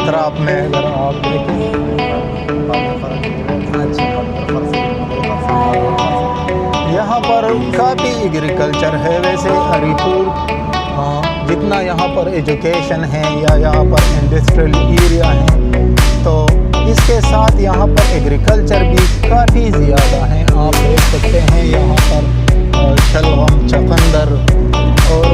अतराफ में अगर आप देखें, यहाँ पर काफ़ी एग्रीकल्चर है। वैसे हरिपुर जितना यहाँ पर एजुकेशन है या यहाँ पर इंडस्ट्रियल एरिया है, तो इसके साथ यहाँ पर एग्रीकल्चर भी काफ़ी ज़्यादा है। आप देख सकते हैं यहाँ पर शलगम, चुकंदर और